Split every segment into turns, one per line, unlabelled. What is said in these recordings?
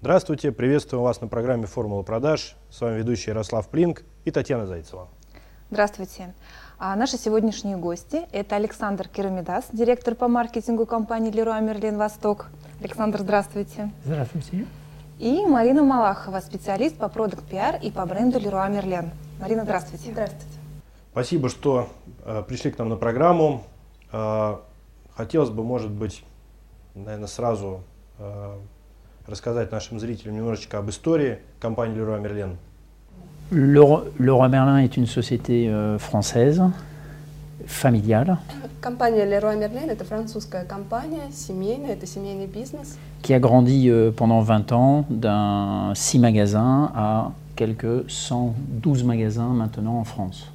Здравствуйте, приветствую вас на программе «Формула продаж». С вами ведущий Ярослав Плинк и Татьяна Зайцева.
Здравствуйте. Наши сегодняшние гости – это Александр Керамидас, директор по маркетингу компании Leroy Merlin Восток. Александр, здравствуйте.
Здравствуйте.
И Марина Малахова, специалист по продакт-пиар и по бренду Leroy Merlin. Марина, здравствуйте.
Здравствуйте.
Спасибо, что пришли к нам на программу. Хотелось бы, может быть, наверное, сразу рассказать нашим зрителям немножечко об истории компании Leroy Merlin.
Leroy Merlin est une société française, familiale,
Компания Leroy Merlin – это французская компания, семейная, это семейный бизнес,
qui a grandi pendant 20 ans d'un 6 magasins à quelques 112 magasins maintenant en France.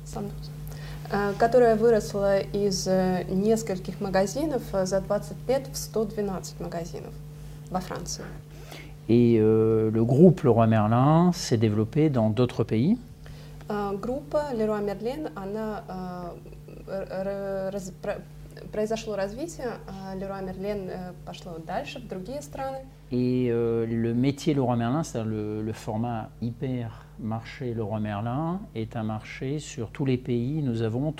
которая выросла из нескольких магазинов за 20 лет в 112 магазинов во Франции.
Et le groupe Leroy Merlin s'est développé dans d'autres pays.
Группа Leroy Merlin, произошло развитие, Leroy Merlin пошло дальше, в другие страны.
Et le métier Leroy Merlin, c'est-à-dire le format hypermarché Leroy Merlin, est un marché sur tous les pays. Nous avons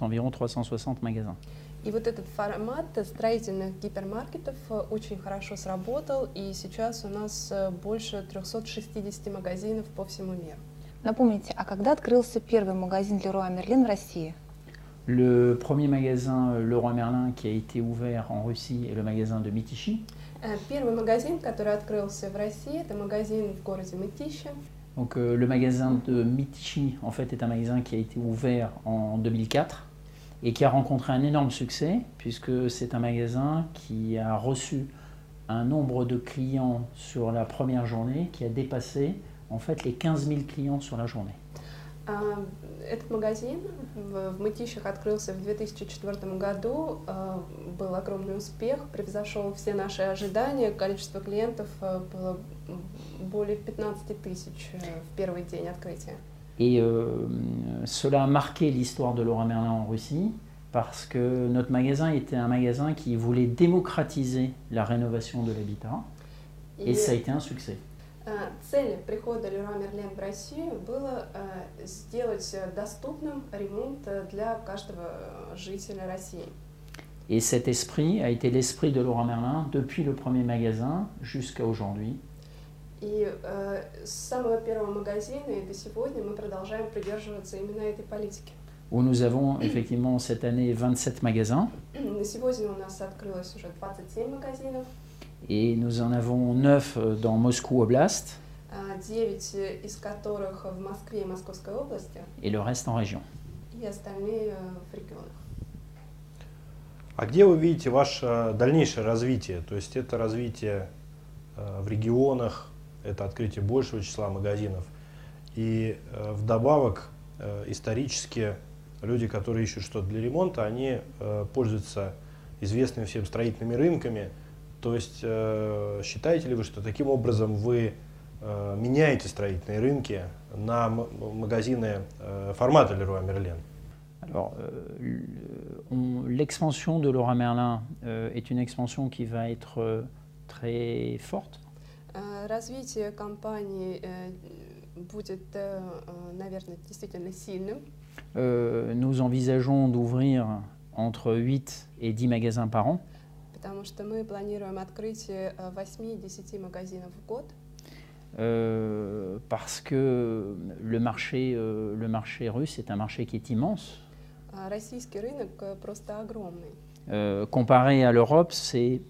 environ 360 magasins.
И вот этот формат строительных гипермаркетов очень хорошо сработал, и сейчас у нас больше 360 магазинов по всему миру.
Напомните, а когда открылся первый магазин Leroy Merlin в России?
Le premier magasin Leroy Merlin qui a été ouvert en Russie est le magasin de Mytichi.
Первый магазин, который открылся в России, это магазин в городе Мытищи.
Donc le magasin de Mytichi, en fait, est un magasin qui a été ouvert en 2004 et qui a rencontré un énorme succès puisque c'est un magasin qui a reçu un nombre de clients sur la première journée qui a dépassé en fait les 15 000 clients sur la journée.
Этот магазин в Мытищах открылся в 2004 году, был огромный успех, превзошел все наши ожидания, количество клиентов было более 15 тысяч в первый день открытия.
Et cela a marqué l'histoire de Leroy Merlin en Russie parce que notre magasin était un magasin qui voulait démocratiser la rénovation de l'habitat et ça a été un succès.
Цель прихода Leroy Merlin в Россию было сделать доступным ремонт для каждого жителя России.
Et cet esprit a été l'esprit de Leroy Merlin depuis le premier magasin jusqu'à aujourd'hui.
И с самого первого магазина и до сегодня мы продолжаем придерживаться именно этой политики.
Où nous avons effectivement cette année 27 magasins.
На сегодня у нас открылось уже 27 магазинов.
Et nous en avons 9 dans Moscou Oblast.
9 из которых в Москве и Московской области.
Et le reste en région.
И остальные в регионах.
А где вы видите ваше дальнейшее развитие? То есть это развитие в регионах, это открытие большего числа магазинов. И вдобавок исторически люди, которые ищут что-то для ремонта, они пользуются известными всем строительными рынками. То есть считаете ли вы, что таким образом вы меняете строительные рынки на магазины формата Leroy Merlin?
Alors, l'expansion de Leroy Merlin est une expansion qui va être très forte.
Развитие компании будет, наверное, действительно сильным.
Nous envisageons d'ouvrir entre 8 et 10 magasins par an.
Потому что мы планируем открытие 8-10 магазинов в год.
Parce que le marché russe est un marché qui est immense.
Российский рынок просто огромный.
Comparé à l'Europe, c'est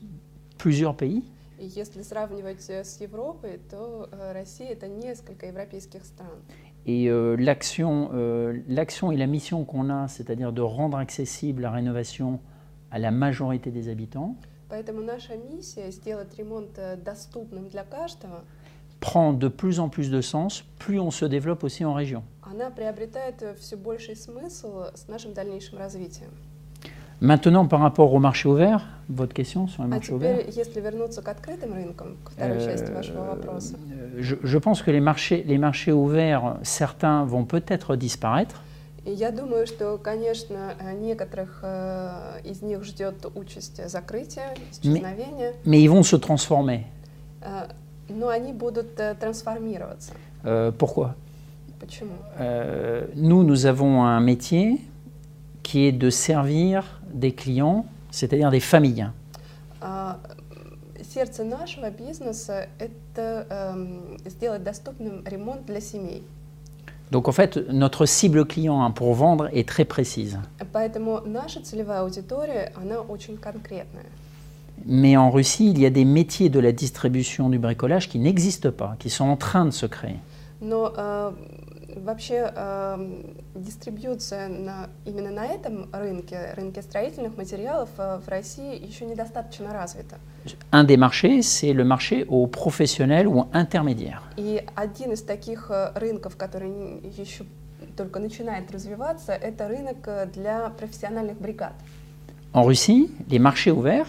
plusieurs pays.
И если сравнивать с Европой, то Россия – это несколько европейских стран.
Et l'action et la mission qu'on a, c'est-à-dire de rendre accessible la rénovation à la majorité des habitants,
Поэтому наша миссия – сделать ремонт доступным для каждого,
prend de plus en plus de sens, plus on se développe aussi en région.
она приобретает все больший смысл с нашим дальнейшим развитием.
Maintenant, par rapport au marché ouvert, votre question sur le
А
marché ouvert,
теперь, если вернуться к открытым рынкам, к второй части вашего вопроса,
je pense que les marchés ouverts, certains vont peut-être disparaître.
и я думаю, что, конечно, некоторых из них ждет участь закрытия, исчезновения.
Mais ils vont se transformer.
Но они будут трансформироваться.
Pourquoi?
Почему?
Nous avons un métier qui est de servir des clients, c'est-à-dire des familles.
Сердце нашего бизнеса – это сделать доступным ремонт для семей.
Donc en fait, notre cible client pour vendre est très précise.
Поэтому наша целевая аудитория, она очень конкретная.
Mais en Russie, il y a des métiers de la distribution du bricolage qui n'existent pas, qui sont en train de se créer.
Но вообще дистрибьюция именно на этом рынке строительных материалов в России еще недостаточно развита.
Un des marchés, c'est le marché aux professionnels ou intermédiaires.
И один из таких рынков, который еще только начинает развиваться, это рынок для профессиональных бригад.
En Russie, les marchés ouverts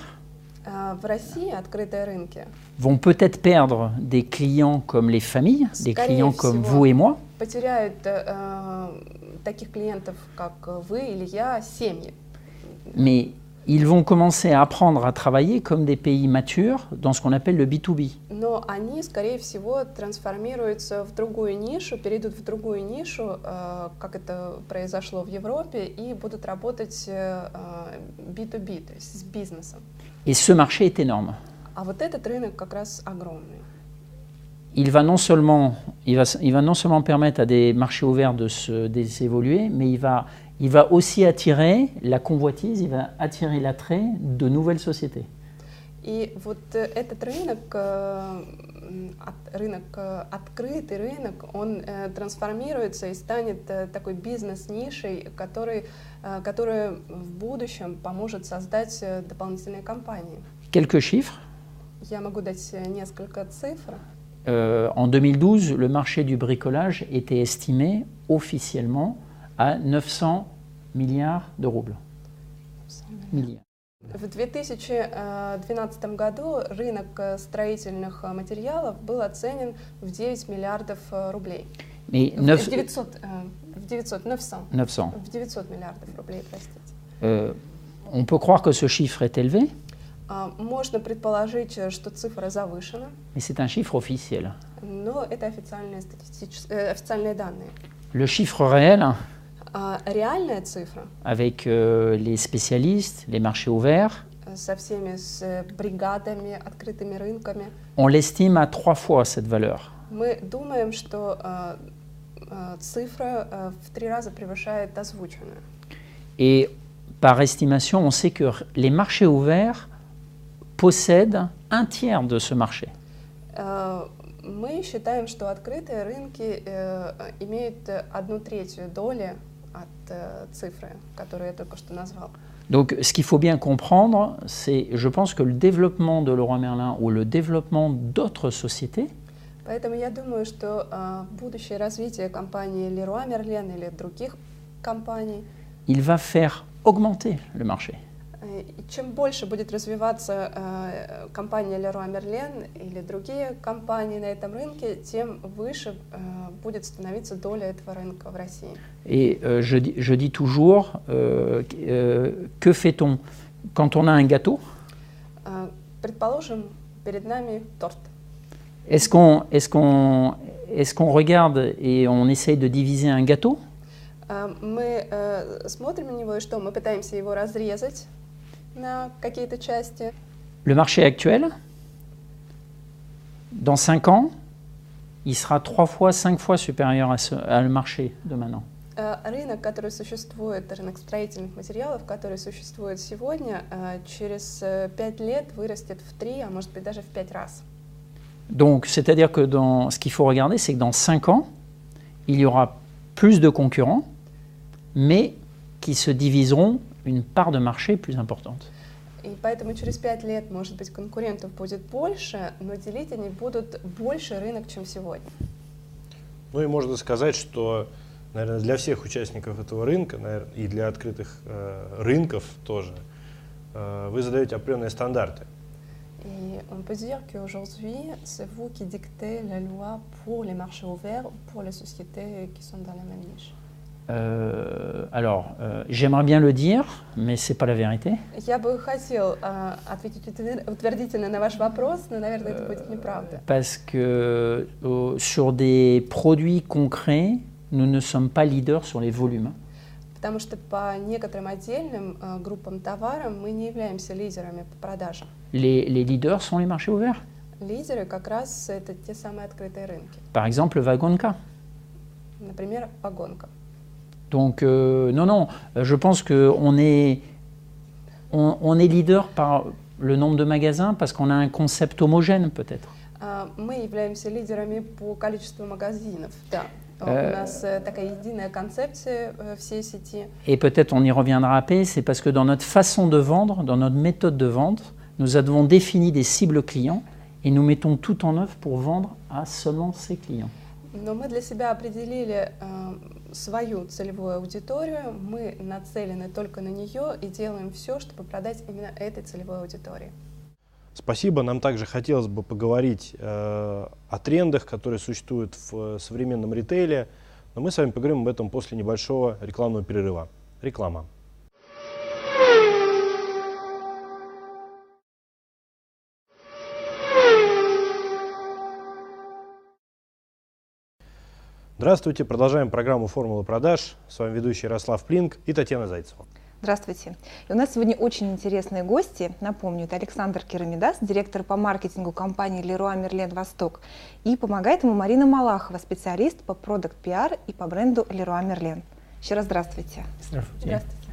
В России открытые рынки
vont peut-être perdre des clients comme les familles, des clients comme vous et moi.
Потеряют таких клиентов, как вы или я, семьи.
Mais ils vont commencer à apprendre à travailler comme des pays matures dans ce qu'on appelle le B2B.
Но они, скорее всего, трансформируются в другую нишу, перейдут в другую нишу, как это произошло в Европе, и будут работать B2B, то есть с бизнесом.
Et ce marché est énorme.
А вот этот рынок как раз огромный.
Il va non seulement permettre à des marchés ouverts de se d'évoluer, mais il va aussi attirer la convoitise, il va attirer l'attrait de nouvelles sociétés.
И вот этот рынок, открытый рынок, он трансформируется и станет такой бизнес-нишей, которая в будущем поможет создать дополнительные компании.
Quelques chiffres.
Я могу дать несколько цифр.
En 2012, le marché du bricolage était estimé officiellement à 900 milliards de roubles. Milliards.
В 2012 году рынок строительных материалов был оценен в 9 миллиардов рублей.
Mais
900 миллиардов рублей, простите.
On peut croire que ce chiffre est élevé,
Можно предположить, что цифра завышена,
mais c'est un chiffre officiel.
но это официальные данные.
Le chiffre réel,
Реальная цифра
avec les spécialistes, les marchés ouverts,
со всеми бригадами, открытыми рынками,
on l'estime à 3 fois cette valeur.
мы думаем, что цифра в 3 раза превышает озвученную.
Et par estimation, on sait que les marchés ouverts possèdent un tiers de ce marché.
Мы считаем, что открытые рынки имеют 1/3 доли от цифры, которую я только что назвал.
Donc, ce qu'il faut bien comprendre, c'est, je pense que le développement de Leroy Merlin ou le développement d'autres sociétés,
Поэтому я думаю, что будущее развитие компании Leroy Merlin или других компаний,
il va faire augmenter le marché.
и чем больше будет развиваться компания Leroy Merlin или другие компании на этом рынке, тем выше будет становиться доля этого рынка в России.
Et je dis toujours, que fait-on quand on a un gâteau?
Предположим, перед нами торт.
Est-ce qu'on regarde et on essaye de diviser un gâteau?
Мы смотрим на него, и что? Мы пытаемся его разрезать на какие-то части.
Le marché actuel, dans 5 ans, il sera 3 fois, 5 fois supérieur à le marché de maintenant.
Рынок, который существует, рынок строительных материалов, который существует сегодня, через 5 лет вырастет в 3, а может быть даже в 5 раз.
Donc, c'est-à-dire que ce qu'il faut regarder, c'est que dans 5 ans, il y aura plus de concurrents, mais qui se diviseront une part de marché plus importante.
И поэтому через 5 лет, может быть, конкурентов будет больше, но делить они будут больше рынок, чем сегодня.
Ну и можно сказать, что, наверное, для всех участников этого рынка, наверное, и для открытых рынков тоже, вы задаете определенные стандарты.
Et on peut dire qu'aujourd'hui, c'est vous qui dictez la loi pour les marchés ouverts, pour les sociétés qui sont dans la même niche.
J'aimerais bien le dire, mais c'est pas la vérité.
Я бы хотел ответить утвердительно на ваш вопрос, но, наверное, это будет неправда.
Parce que sur des produits concrets, nous ne sommes pas leaders sur les volumes.
Потому что по некоторым отдельным группам товаров мы не являемся лидерами по продажам.
Les leaders sont les marchés ouverts.
Лидеры как раз это те самые открытые рынки.
Par exemple, le Vagonka.
Например, вагонка.
Donc, non, je pense qu'on est leader par le nombre de magasins parce qu'on a un concept homogène peut-être.
Мы являемся лидерами по количеству магазинов, да. У нас такая единая концепция всей сети.
Et peut-être on y reviendra après, c'est parce que dans notre façon de vendre, dans notre méthode de vente, nous avons défini des cibles clients et nous mettons tout en œuvre pour vendre à seulement ces clients.
Но мы для себя определили свою целевую аудиторию, мы нацелены только на нее и делаем все, чтобы продать именно этой целевой аудитории.
Спасибо. Нам также хотелось бы поговорить о трендах, которые существуют в современном ритейле, но мы с вами поговорим об этом после небольшого рекламного перерыва. Реклама. Здравствуйте, продолжаем программу «Формула продаж». С вами ведущий Ярослав Плинк и Татьяна Зайцева.
Здравствуйте. И у нас сегодня очень интересные гости. Напомню, это Александр Керамидас, директор по маркетингу компании Leroy Merlin Восток. И помогает ему Марина Малахова, специалист по продакт PR и по бренду Leroy Merlin. Еще раз здравствуйте.
Здравствуйте.
Здравствуйте.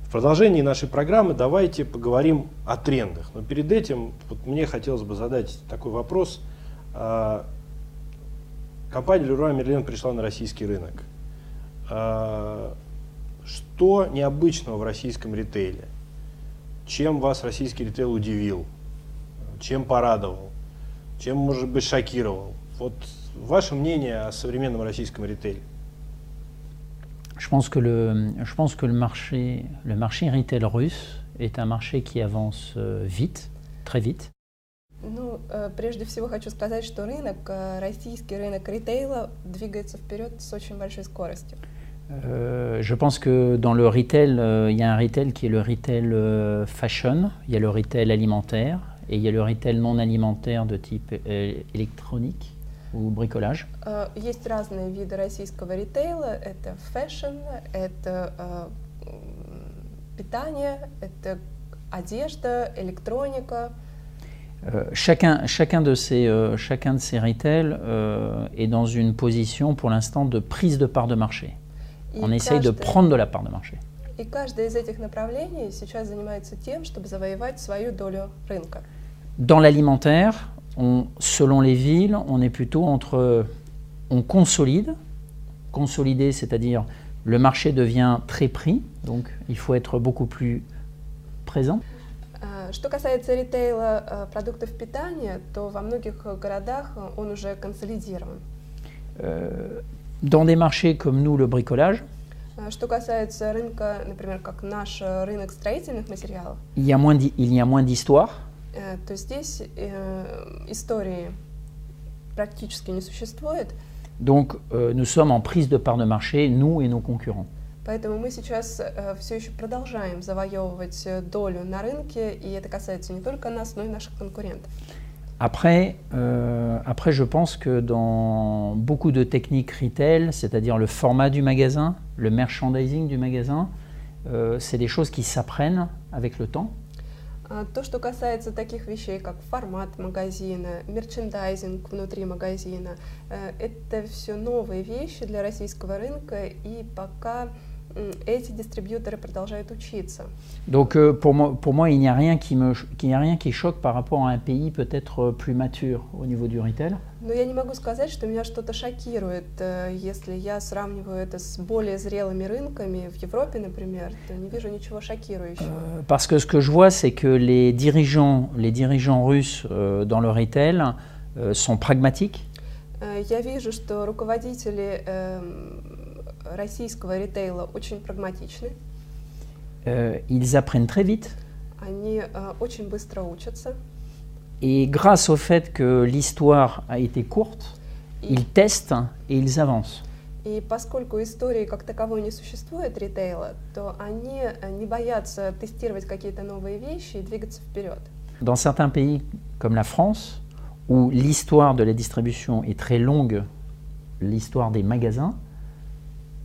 В продолжении нашей программы давайте поговорим о трендах. Но перед этим мне хотелось бы задать такой вопрос. Компания Leroy Merlin пришла на российский рынок. Что необычного в российском ритейле? Чем вас российский ритейл удивил? Чем порадовал? Чем, может быть, шокировал? Вот ваше мнение о современном российском ритейле?
Je pense que le marché retail russe est un marché qui avance vite, très vite.
Ну, прежде всего хочу сказать, что российский рынок ритейла двигается вперед с очень большой скоростью.
Je pense que dans le retail, il y a un retail qui est le retail fashion, il y a le retail alimentaire et il y a le retail non alimentaire de type électronique ou bricolage.
Есть разные виды российского ритейла. Это фэшн, это питание, это одежда, электроника.
Chacun de ces retails est dans une position pour l'instant de prise de part de marché. On essaye de prendre de la part de marché.
И каждое из этих направлений сейчас занимается тем, чтобы завоевать свою долю рынка.
Dans l'alimentaire, selon les villes, on est plutôt on consolide. Consolider, c'est-à-dire le marché devient très pris, donc il faut être beaucoup plus présent.
Что касается ритейла продуктов питания, то во многих городах он уже консолидирован.
Dans des marchés comme nous, le bricolage,
Что касается рынка, например, как наш рынок строительных материалов,
il y a moins d'histoire.
То здесь истории практически не существует.
Donc nous sommes en prise de part de marché, nous et nos concurrents.
Поэтому мы сейчас все еще продолжаем завоевывать долю на рынке, и это касается не только нас, но и наших конкурентов.
Après, je pense que dans beaucoup de techniques retail, c'est-à-dire le format du magasin, le merchandising du magasin, c'est des choses qui s'apprennent avec le temps.
То, что касается таких вещей, как формат магазина, мерчендайзинг внутри магазина, это все новые вещи для российского рынка, и пока эти дистрибьюторы продолжают учиться.
Donc pour moi, il n'y a rien qui choque par rapport à un pays peut-être plus mature au niveau du retail.
Но я не могу сказать, что меня что-то шокирует, если я сравниваю это с более зрелыми рынками в Европе, например, то не вижу ничего шокирующего.
Parce que ce que je vois, c'est que les dirigeants russes dans le retail sont pragmatiques.
Я вижу, что руководители российского ритейла очень прагматичны.
Ils apprennent très vite.
Они очень быстро учатся.
Et grâce au fait que l'histoire a été courte, ils testent et ils avancent.
И поскольку истории как таковой не существует ритейла, то они не боятся тестировать какие-то новые вещи и двигаться вперед.
Dans certains pays comme la France, où l'histoire de la distribution est très longue, l'histoire des magasins,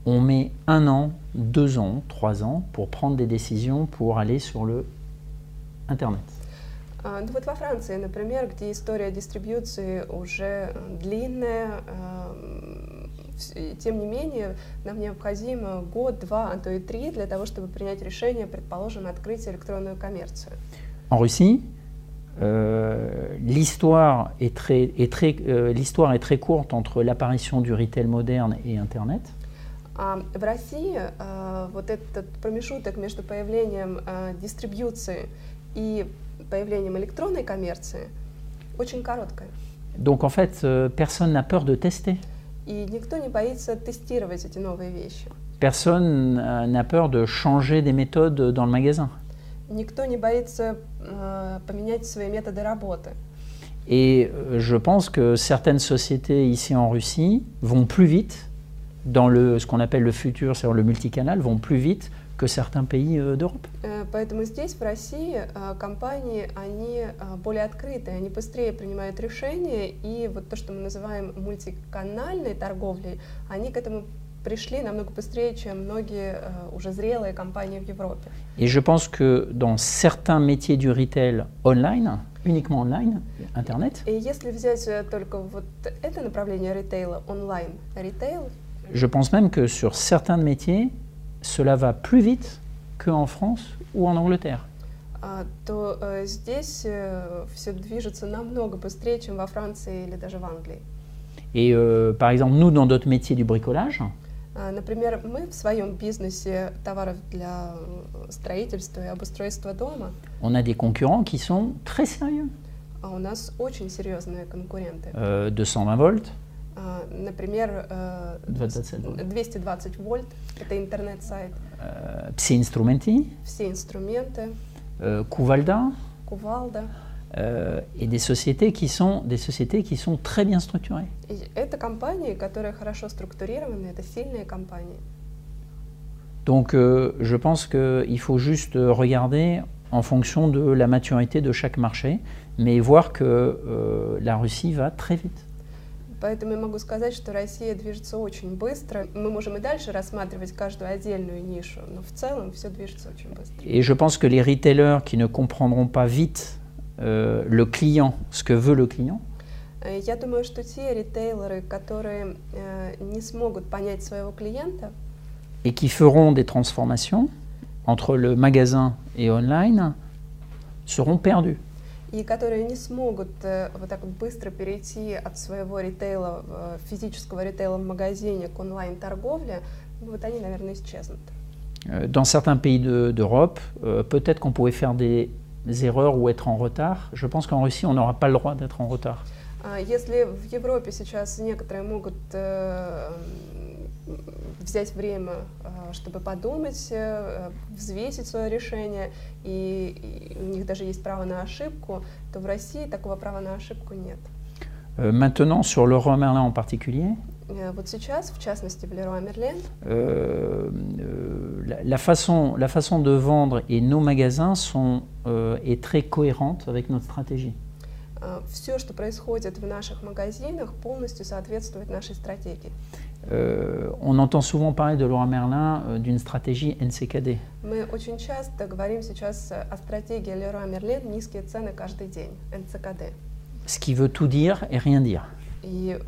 on met 1 an, 2 ans, 3 ans pour prendre des décisions pour aller sur le Internet.
Ну вот во Франции, например, где история дистрибьюции уже длинная, тем не менее, нам необходимо год, 2, а то и 3 для того, чтобы принять решение, предположим, открыть электронную коммерцию.
En Russie, l'histoire est très courte entre l'apparition du retail moderne et Internet.
В России вот этот промежуток между появлением дистрибьюции и появлением электронной коммерции очень короткая.
Donc en fait, personne n'a peur de tester.
И никто не боится тестировать эти новые вещи.
Personne n'a peur de changer des méthodes dans le magasin.
Никто не боится поменять свои методы работы.
Et je pense que certaines sociétés ici en Russie vont plus vite dans ce qu'on appelle le futur, c'est-à-dire le multicanal, vont plus vite que certains pays d'Europe.
Поэтому здесь, в России, компании, они более открыты, они быстрее принимают решения, и вот то, что мы называем мультиканальной торговлей, они к этому пришли намного быстрее, чем многие уже зрелые компании в Европе.
Et je pense que dans certains métiers du retail online, uniquement online, Internet,
И если взять только вот это направление ритейла, онлайн ритейл,
je pense même que sur certains métiers, cela va plus vite qu'en France ou en Angleterre.
то здесь все движется намного быстрее, чем во Франции или даже в Англии.
Et par exemple, nous, dans notre métier du bricolage,
Например, мы в своем бизнесе товаров для строительства и обустройства дома,
on a des concurrents qui sont très sérieux.
у нас очень серьезные конкуренты.
220 volts,
Например,
220 volts.
220 вольт, это интернет-сайт,
Psi Instrumenti,
все инструменты,
Kuvalda,
кувалда.
Et des sociétés qui sont très bien structurées.
И это компании, которые хорошо структурированы, это сильные компании.
Donc je pense qu'il faut juste regarder en fonction de la maturité de chaque marché, mais voir que la Russie va très vite.
Поэтому я могу сказать, что Россия движется очень быстро. Мы можем и дальше рассматривать каждую отдельную нишу, но в целом все движется очень быстро.
Et je pense que les retailers qui ne comprendront pas vite le client, ce que veut le client,
Я думаю, что те ритейлеры, которые не смогут понять своего клиента,
et qui feront des transformations entre le magasin et online, seront perdus.
и которые не смогут вот так вот быстро перейти от своего ритейла, физического ритейла в магазине к онлайн-торговле, вот они, наверное, исчезнут.
Dans certains pays d'Europe, peut-être qu'on pouvait faire des erreurs ou être en retard. Je pense qu'en Russie, on n'aura pas le droit d'être en retard.
Если в Европе сейчас некоторые могут взять время, чтобы подумать, взвесить свое решение, и у них даже есть право на ошибку, то в России такого права на ошибку нет.
Maintenant, sur Leroy Merlin en particulier,
Вот сейчас, в частности, в Leroy Merlin,
la façon de vendre et nos magasins est très cohérente avec notre stratégie.
все, что происходит в наших магазинах, полностью соответствует нашей стратегии.
On entend souvent parler de Leroy Merlin d'une stratégie NCKD.
Мы очень часто говорим сейчас о стратегии Leroy Merlin «низкие цены каждый день», НЦКД.
Ce qui veut tout dire et rien dire.
И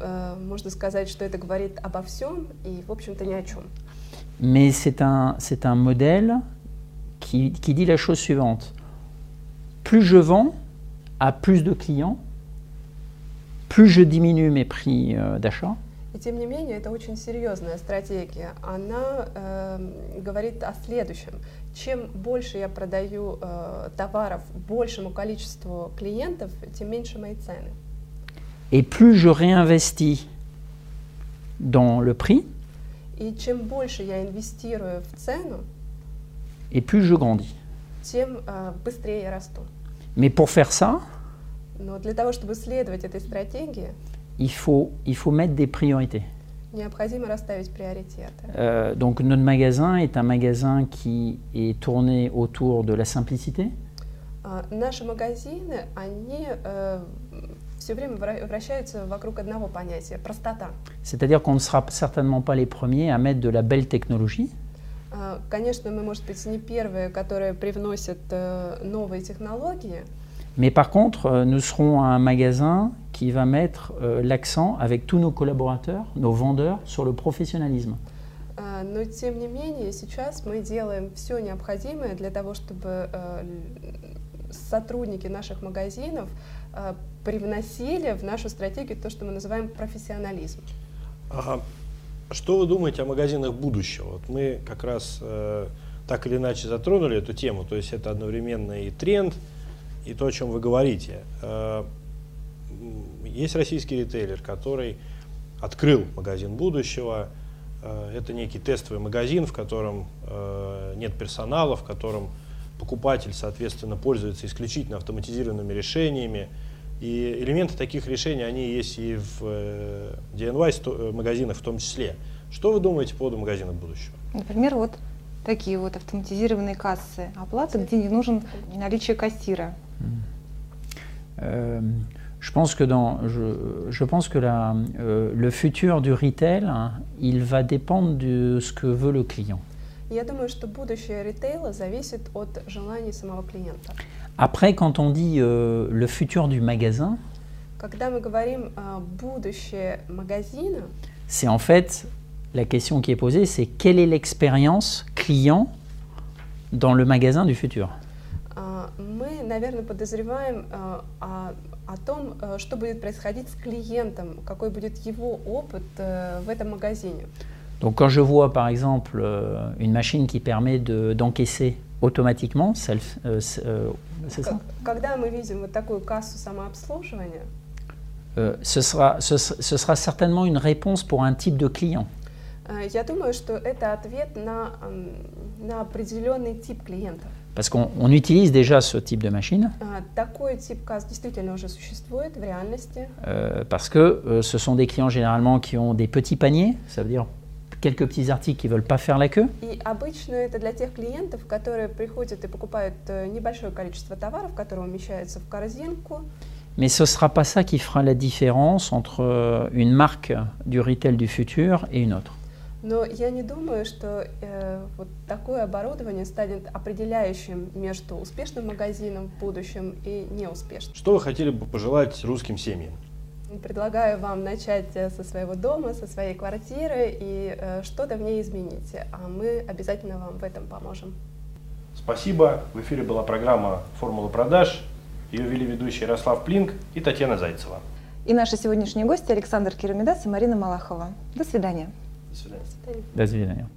можно сказать, что это говорит обо всем и, в общем-то, ни о чем.
Mais c'est un modèle qui dit la chose suivante. Plus je vends à plus de clients, plus je diminue mes prix d'achat.
И тем не менее, это очень серьезная стратегия. Она говорит о следующем. Чем больше я продаю товаров большему количеству клиентов, тем меньше мои цены.
Et plus je réinvestis dans le prix,
И чем больше я инвестирую в цену,
et plus je grandis.
тем быстрее я расту.
Mais pour faire ça,
Но для того, чтобы следовать этой стратегии,
il faut mettre des priorités.
Необходимо расставить приоритеты.
Donc notre magasin est un magasin qui est tourné autour de la simplicité.
Наши магазины, они все время вращаются вокруг одного понятия – простота.
C'est-à-dire qu'on ne sera certainement pas les premiers à mettre de la belle technologie.
Конечно, мы, может быть, не первые, которые привносят новые технологии.
Mais par contre, nous serons un magasin qui va mettre l'accent avec tous nos collaborateurs, nos vendeurs, sur le professionnalisme.
Но, тем не менее, сейчас мы делаем все необходимое для того, чтобы сотрудники наших магазинов привносили в нашу стратегию то, что мы называем профессионализм.
Что вы думаете о магазинах будущего? Вот мы как раз так или иначе затронули эту тему, то есть это одновременно и тренд, и то, о чем вы говорите. Есть российский ритейлер, который открыл магазин будущего. Это некий тестовый магазин, в котором нет персонала, в котором покупатель, соответственно, пользуется исключительно автоматизированными решениями. И элементы таких решений, они есть и в DIY магазинах в том числе. Что вы думаете по поводу магазинов будущего?
Например, вот такие вот автоматизированные кассы оплаты, где не нужен наличие кассира.
Je pense que le futur du retail, il va dépendre de ce que veut le client.
Я думаю, что будущее ритейла зависит от желаний самого клиента.
Après, quand on dit le futur du magasin,
Когда мы говорим будущее магазина,
c'est en fait la question qui est posée, c'est quelle est l'expérience client dans le magasin du futur.
Мы, наверное, подозреваем о том, что будет происходить с клиентом, какой будет его опыт в этом магазине.
Donc quand je vois par exemple une machine qui permet d'encaisser automatiquement, c'est ça?
Когда мы видим вот такую кассу самообслуживания,
ce sera certainement une réponse pour un type de client.
Я думаю, что это ответ на определенный тип клиентов.
Parce qu'on utilise déjà ce type de machine.
Такой тип касс действительно уже существует в реальности.
Parce que ce sont des clients généralement qui ont des petits paniers, ça veut dire quelques petits articles qui ne veulent pas faire la queue.
И обычно это для тех клиентов, которые приходят и покупают небольшое количество товаров, которые умещаются в корзинку.
Mais ce ne sera pas ça qui fera la différence entre une marque du retail du futur et une autre.
Но я не думаю, что вот такое оборудование станет определяющим между успешным магазином в будущем и неуспешным.
Что вы хотели бы пожелать русским семьям?
Предлагаю вам начать со своего дома, со своей квартиры и что-то в ней изменить, а мы обязательно вам в этом поможем.
Спасибо. В эфире была программа «Формула продаж». Ее вели ведущие Ярослав Плинк и Татьяна Зайцева.
И наши сегодняшние гости Александр Киромидас и Марина Малахова. До свидания.
До свидания.
До свидания.